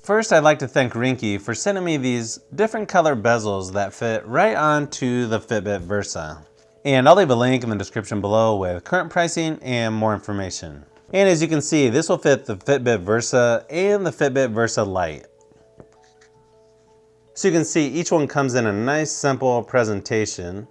First, I'd like to thank Ringke for sending me these different color bezels that fit right onto the Fitbit Versa. And I'll leave a link in the description below with current pricing and more information. And as you can see, this will fit the Fitbit Versa and the Fitbit Versa Lite. So you can see each one comes in a nice simple presentation.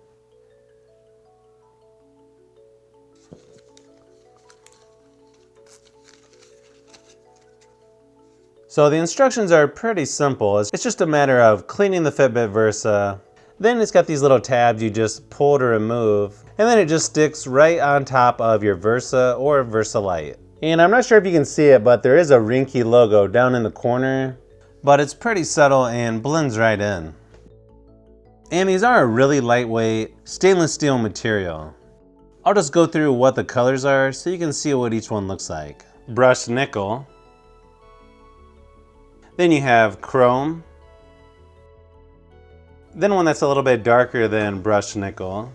So the instructions are pretty simple. It's just a matter of cleaning the Fitbit Versa. Then it's got these little tabs you just pull to remove, and then it just sticks right on top of your Versa or Versa Lite. And I'm not sure if you can see it, but there is a Ringke logo down in the corner, but it's pretty subtle and blends right in. And these are a really lightweight stainless steel material. I'll just go through what the colors are so you can see what each one looks like. Brushed nickel. Then you have chrome. Then one that's a little bit darker than brushed nickel.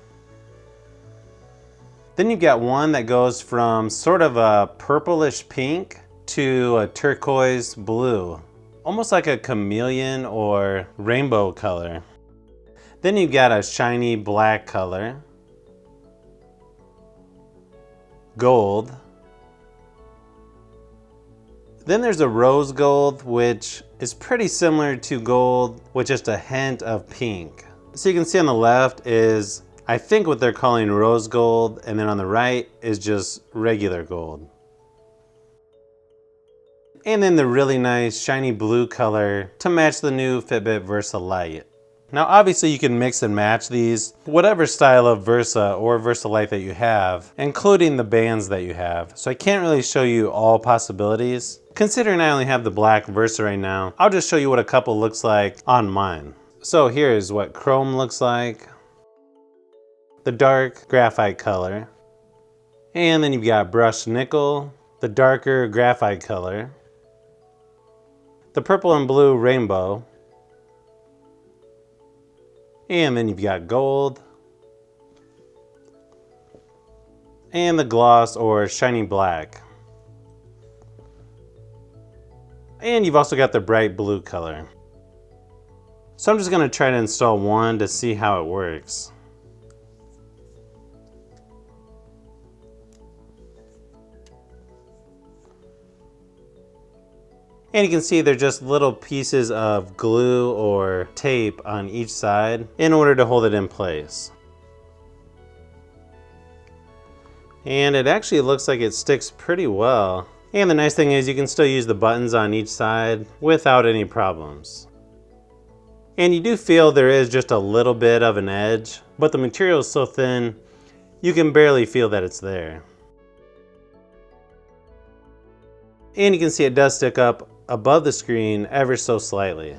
Then you've got one that goes from sort of a purplish pink to a turquoise blue. Almost like a chameleon or rainbow color. Then you've got a shiny black color. Gold. Then there's a rose gold, which is pretty similar to gold with just a hint of pink. So you can see on the left is, I think, what they're calling rose gold, and then on the right is just regular gold. And then the really nice shiny blue color to match the new Fitbit Versa Lite. Now obviously you can mix and match these, whatever style of Versa or Versa Lite that you have, including the bands that you have. So I can't really show you all possibilities. Considering I only have the black Versa right now, I'll just show you what a couple looks like on mine. So here's what chrome looks like. The dark graphite color. And then you've got brushed nickel, the darker graphite color. The purple and blue rainbow. And then you've got gold. And the gloss or shiny black. And you've also got the bright blue color. So I'm just going to try to install one to see how it works. And you can see they're just little pieces of glue or tape on each side in order to hold it in place. And it actually looks like it sticks pretty well. And the nice thing is you can still use the buttons on each side without any problems. And you do feel there is just a little bit of an edge, but the material is so thin you can barely feel that it's there. And you can see it does stick up above the screen ever so slightly.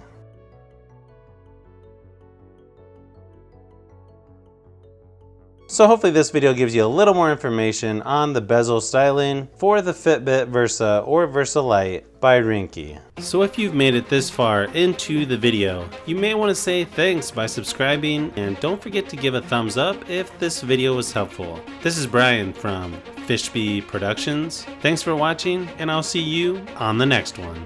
So hopefully this video gives you a little more information on the bezel styling for the Fitbit Versa or Versa Lite by Ringke. So if you've made it this far into the video, you may want to say thanks by subscribing, and don't forget to give a thumbs up if this video was helpful. This is Brian from Fitbit Productions. Thanks for watching, and I'll see you on the next one.